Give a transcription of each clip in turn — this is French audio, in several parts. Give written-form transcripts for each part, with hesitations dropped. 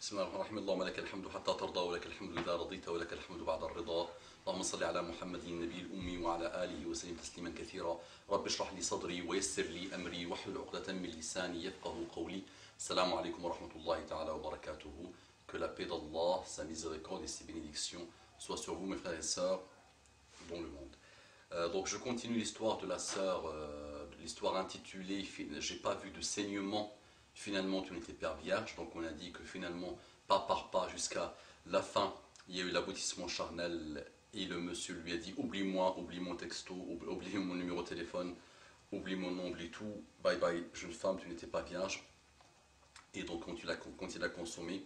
بسم الله الرحمن الرحيم اللهم لك الحمد حتى ترضى ولك الحمد إذا رضيت ولك الحمد بعد الرضا اللهم صل على محمد النبي الأمي وعلى آله وسلم تسليما كثيرا رب اشرح لي صدري ويسر لي أمري واحلل عقدة من لساني يفقهوا قولي السلام عليكم ورحمة الله تعالى وبركاته. Que la paix d'Allah, sa miséricorde et ses bénédictions soient sur vous mes frères et sœurs dans le monde. Donc je continue l'histoire de la sœur, l'histoire intitulée « J'ai pas vu de saignement ». Finalement, tu n'étais pas vierge, donc on a dit que finalement, pas par pas, jusqu'à la fin, il y a eu l'aboutissement charnel et le monsieur lui a dit « Oublie-moi, oublie mon texto, oublie mon numéro de téléphone, oublie mon nom, oublie tout, bye bye, jeune femme, tu n'étais pas vierge. » Et donc, quand il a consommé,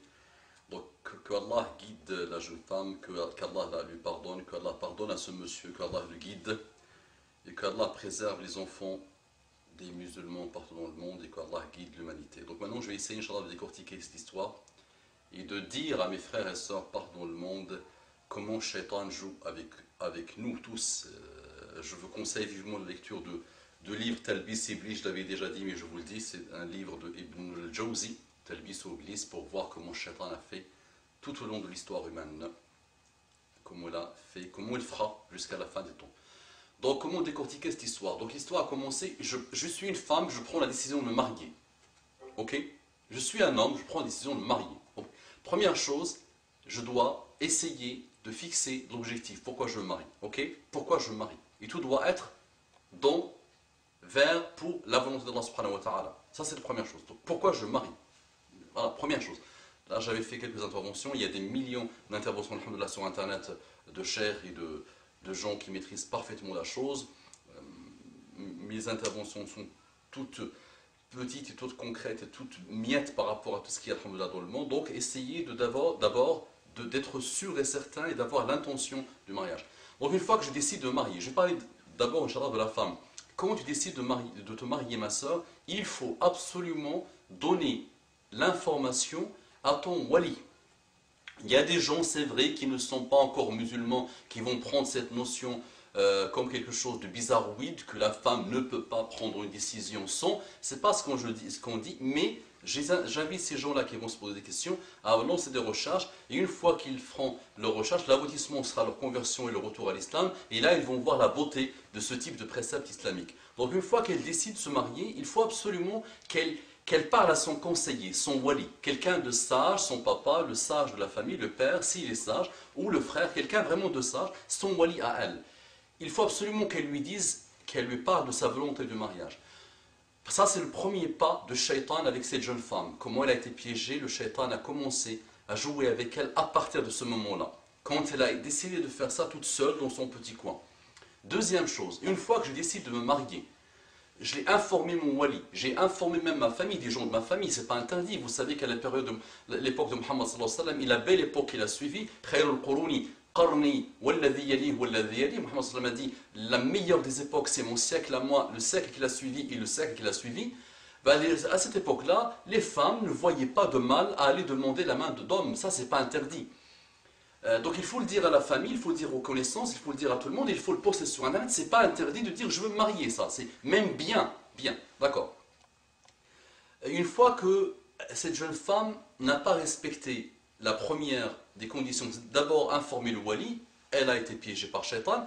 donc que Allah guide la jeune femme, qu'Allah lui pardonne, qu'Allah pardonne à ce monsieur, qu'Allah le guide, et qu'Allah préserve les enfants des musulmans partout dans le monde et qu'Allah guide l'humanité. Donc maintenant je vais essayer Inch'Allah de décortiquer cette histoire et de dire à mes frères et sœurs partout dans le monde comment Shaitan joue avec nous tous. Je vous conseille vivement la lecture de livres Talbis Iblis, je l'avais déjà dit mais je vous le dis, c'est un livre de Ibn al-Jawzi, Talbis Iblis, pour voir comment Shaitan a fait tout au long de l'histoire humaine, comment il a fait, comment il fera jusqu'à la fin des temps. Donc, comment décortiquer cette histoire? Donc, l'histoire a commencé, je suis une femme, je prends la décision de me marier. Ok? Je suis un homme, je prends la décision de me marier. Donc, première chose, je dois essayer de fixer l'objectif. Pourquoi je me marie? Ok? Pourquoi je me marie? Et tout doit être vers pour la volonté d'Allah subhanahu wa ta'ala. Ça, c'est la première chose. Donc, pourquoi je me marie? Voilà, première chose. Là, j'avais fait quelques interventions. Il y a des millions d'interventions alhamdoulilah, sur Internet de chers et de gens qui maîtrisent parfaitement la chose. Mes interventions sont toutes petites et toutes concrètes et toutes miettes par rapport à tout ce qui est alhamdoulilah dans le monde. Donc essayez d'abord d'être sûr et certain et d'avoir l'intention du mariage. Donc une fois que je décide de me marier, je vais parler d'abord Inch'Allah de la femme. Quand tu décides de te marier ma soeur, il faut absolument donner l'information à ton wali. Il y a des gens, c'est vrai, qui ne sont pas encore musulmans, qui vont prendre cette notion comme quelque chose de bizarroïde, que la femme ne peut pas prendre une décision sans. C'est pas ce qu'on dit, mais j'invite ces gens-là qui vont se poser des questions à lancer des recherches, et une fois qu'ils feront leurs recherches, l'aboutissement sera leur conversion et le retour à l'islam, et là ils vont voir la beauté de ce type de précepte islamique. Donc une fois qu'elle décide de se marier, il faut absolument qu'elle parle à son conseiller, son wali, quelqu'un de sage, son papa, le sage de la famille, le père, s'il est sage, ou le frère, quelqu'un vraiment de sage, son wali à elle. Il faut absolument qu'elle lui dise, qu'elle lui parle de sa volonté de mariage. Ça, c'est le premier pas de Shaitan avec cette jeune femme. Comment elle a été piégée, le Shaitan a commencé à jouer avec elle à partir de ce moment-là. Quand elle a décidé de faire ça toute seule dans son petit coin. Deuxième chose, une fois que je décide de me marier, je l'ai informé mon wali, j'ai informé même ma famille, des gens de ma famille, c'est pas interdit. Vous savez qu'à l'époque de Muhammad sallallahu alayhi wa sallam, il a belle époque qu'il a suivi, Khayrul Quruni, Qarni, Walladhi yali, Walladhi yali. Muhammad sallallahu alayhi wa sallam a dit, la meilleure des époques c'est mon siècle à moi, le siècle qu'il a suivi et le siècle qu'il a suivi. À cette époque-là, les femmes ne voyaient pas de mal à aller demander la main d'hommes, ça c'est pas interdit. Donc il faut le dire à la famille, il faut le dire aux connaissances, il faut le dire à tout le monde, il faut le poster sur Internet. C'est pas interdit de dire je veux me marier, ça, c'est même bien, d'accord. Une fois que cette jeune femme n'a pas respecté la première des conditions, d'abord informer le wali, elle a été piégée par Shaitan.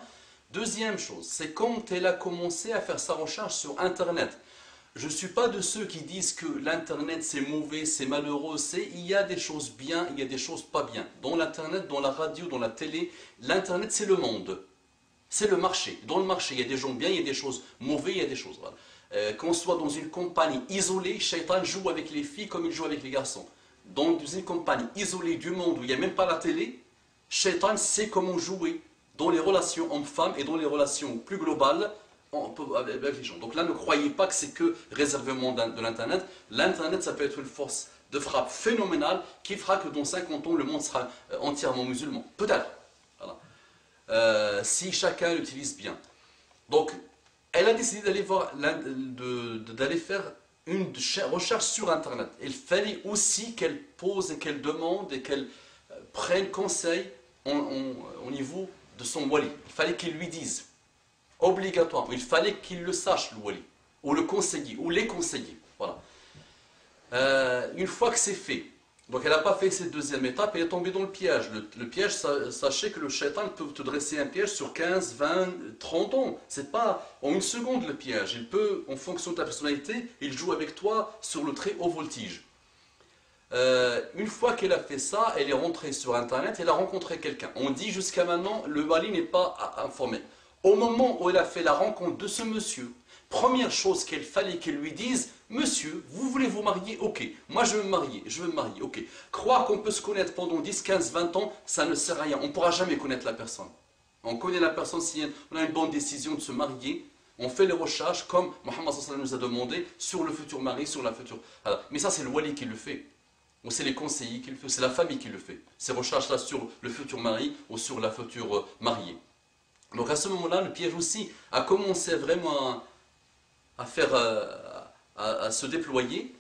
Deuxième chose, c'est quand elle a commencé à faire sa recherche sur Internet. Je ne suis pas de ceux qui disent que l'Internet c'est mauvais, c'est malheureux, il y a des choses bien, il y a des choses pas bien. Dans l'Internet, dans la radio, dans la télé, l'Internet c'est le monde, c'est le marché. Dans le marché, il y a des gens bien, il y a des choses mauvaises, il y a des choses... Voilà. Qu'on soit dans une compagnie isolée, Shaitan joue avec les filles comme il joue avec les garçons. Dans une compagnie isolée du monde où il n'y a même pas la télé, Shaitan sait comment jouer dans les relations hommes-femmes et dans les relations plus globales, avec les gens. Donc là, ne croyez pas que c'est que réservé au monde de l'Internet. L'Internet, ça peut être une force de frappe phénoménale qui fera que dans 50 ans, le monde sera entièrement musulman. Peut-être. Voilà. Si chacun l'utilise bien. Donc, elle a décidé d'aller faire une recherche sur Internet. Il fallait aussi qu'elle pose et qu'elle demande et qu'elle prenne conseil au niveau de son wali. Il fallait qu'il lui dise. Obligatoire. Il fallait qu'il le sache, le wali, ou le conseiller, ou les conseillers. Voilà. Une fois que c'est fait, Donc elle n'a pas fait cette deuxième étape, elle est tombée dans le piège. Le piège, sachez que le shaitan peut te dresser un piège sur 15, 20, 30 ans. C'est pas en une seconde le piège. Il peut, en fonction de ta personnalité, il joue avec toi sur le très haut voltige. Une fois qu'elle a fait ça, elle est rentrée sur Internet, elle a rencontré quelqu'un. On dit jusqu'à maintenant, le wali n'est pas informé. Au moment où elle a fait la rencontre de ce monsieur, première chose qu'il fallait qu'elle lui dise, monsieur, vous voulez vous marier? Ok. Moi je veux me marier, ok. Croire qu'on peut se connaître pendant 10, 15, 20 ans, ça ne sert à rien. On ne pourra jamais connaître la personne. On connaît la personne si on a une bonne décision de se marier. On fait les recherches comme Mohammed nous a demandé sur le futur mari, sur la future. Alors, mais ça c'est le wali qui le fait. Ou c'est les conseillers qui le font, c'est la famille qui le fait. Ces recherches-là sur le futur mari ou sur la future mariée. Donc à ce moment-là, le piège aussi a commencé vraiment à se déployer.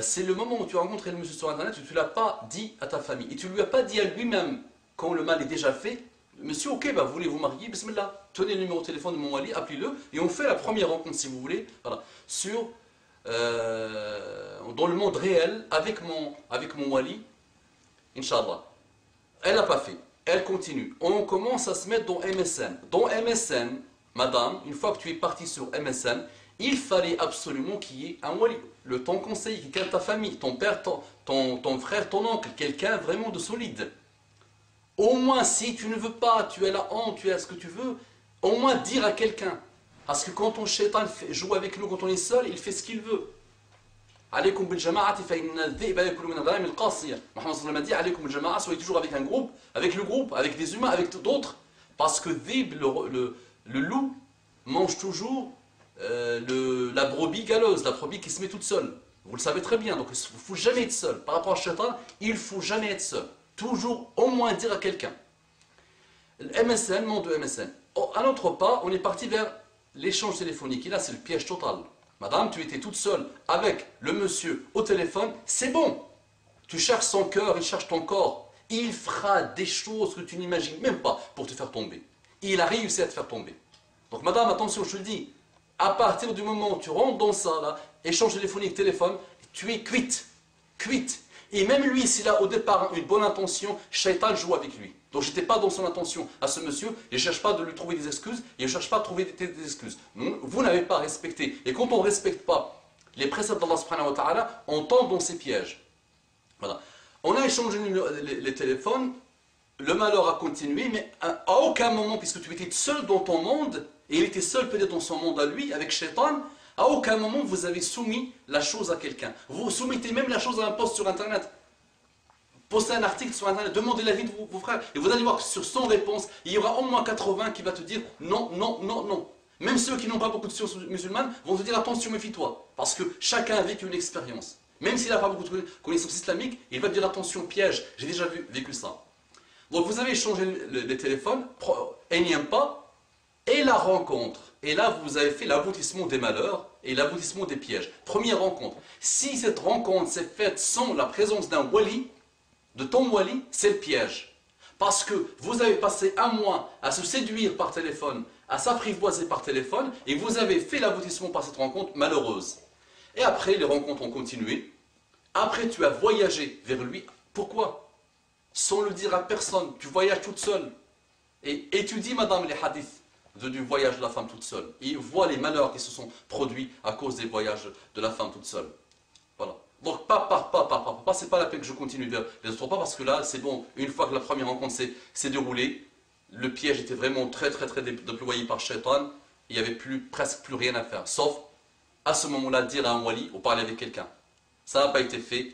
C'est le moment où tu as rencontré le monsieur sur Internet, tu ne l'as pas dit à ta famille. Et tu ne lui as pas dit à lui-même, quand le mal est déjà fait, monsieur, ok, bah, vous voulez vous marier, bismillah, tenez le numéro de téléphone de mon wali, appelez-le, et on fait la première rencontre si vous voulez, voilà, dans le monde réel, avec mon wali, Inch'Allah. Elle n'a pas fait. Elle continue. On commence à se mettre dans MSN. Dans MSN, madame, une fois que tu es parti sur MSN, il fallait absolument qu'il y ait un wali. Ton conseiller, quelqu'un de ta famille, ton père, ton frère, ton oncle, quelqu'un vraiment de solide. Au moins, si tu ne veux pas, tu as la honte, tu as ce que tu veux, au moins dire à quelqu'un. Parce que quand ton shaitan joue avec nous, quand on est seul, il fait ce qu'il veut. Alaykoum bil jama'ati fa inna dhi'ba yakulu min al-ghanam al-qasiya. Mohammed sallallahu alayhi wa sallam a dit alaykoum bil jama'a, soyez toujours avec un groupe, avec des humains, avec d'autres. Parce que dhib, le loup, mange toujours la brebis galeuse, la brebis qui se met toute seule. Vous le savez très bien, donc il ne faut jamais être seul. Par rapport à shaitan, il ne faut jamais être seul. Toujours au moins dire à quelqu'un. MSN, monde de MSN. À notre pas, on est parti vers l'échange téléphonique. Et là, c'est le piège total. Madame, tu étais toute seule avec le monsieur au téléphone, c'est bon. Tu cherches son cœur, il cherche ton corps. Il fera des choses que tu n'imagines même pas pour te faire tomber. Il a réussi à te faire tomber. Donc madame, attention, je te le dis, à partir du moment où tu rentres dans ça, là, échange téléphonique, téléphone, tu es quitte. Quitte. Et même lui, s'il a au départ une bonne intention, Shaitan joue avec lui. Donc je n'étais pas dans son intention à ce monsieur, et je ne cherche pas de lui trouver des excuses, et je ne cherche pas à trouver des excuses. Vous n'avez pas respecté. Et quand on ne respecte pas les préceptes d'Allah subhanahu wa ta'ala, on tombe dans ces pièges. Voilà. On a échangé les téléphones, le malheur a continué, mais à aucun moment, puisque tu étais seul dans ton monde, et il était seul peut-être dans son monde à lui, avec Shaitan, à aucun moment vous avez soumis la chose à quelqu'un. Vous soumettez même la chose à un post sur Internet. Postez un article sur Internet, demandez l'avis de vos frères. Et vous allez voir que sur 100 réponses, il y aura au moins 80 qui va te dire non, non, non, non. Même ceux qui n'ont pas beaucoup de sciences musulmanes vont te dire attention, méfie-toi. Parce que chacun a vécu une expérience. Même s'il n'a pas beaucoup de connaissances islamiques, il va te dire attention, piège. J'ai déjà vécu ça. Donc vous avez échangé les téléphones, énième pas, et la rencontre. Et là, vous avez fait l'aboutissement des malheurs et l'aboutissement des pièges. Première rencontre. Si cette rencontre s'est faite sans la présence d'un wali, de ton wali, c'est le piège. Parce que vous avez passé un mois à se séduire par téléphone, à s'apprivoiser par téléphone, et vous avez fait l'aboutissement par cette rencontre malheureuse. Et après, les rencontres ont continué. Après, tu as voyagé vers lui. Pourquoi? Sans le dire à personne. Tu voyages toute seule. Et étudie, madame, les hadiths du voyage de la femme toute seule. Et vois les malheurs qui se sont produits à cause des voyages de la femme toute seule. Voilà. Donc, c'est pas la peine que je continue vers les autres pas, parce que là, c'est bon, une fois que la première rencontre s'est déroulée, le piège était vraiment très déployé par Shaitan, il n'y avait presque plus rien à faire, sauf à ce moment-là dire à un wali ou parler avec quelqu'un. Ça n'a pas été fait,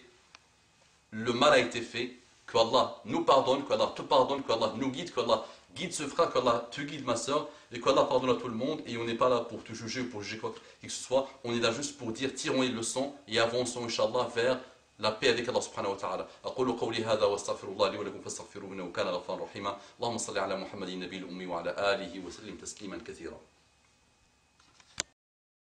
le mal a été fait, que Allah nous pardonne, que Allah te pardonne, que Allah nous guide, que Allah guide ce frère, que Allah te guide ma soeur, et que Allah pardonne à tout le monde, et on n'est pas là pour te juger ou pour juger quoi que ce soit, on est là juste pour dire tirons les leçons et avançons Inch'Allah vers la paix avec Allah subhanahu wa ta'ala. أقول قولي هذا واستغفر الله لي ولكم فاستغفروه إنه كان غفارا رحيما. اللهم صل على محمد النبي الأمي وعلى آله وسلم تسليما كثيرا.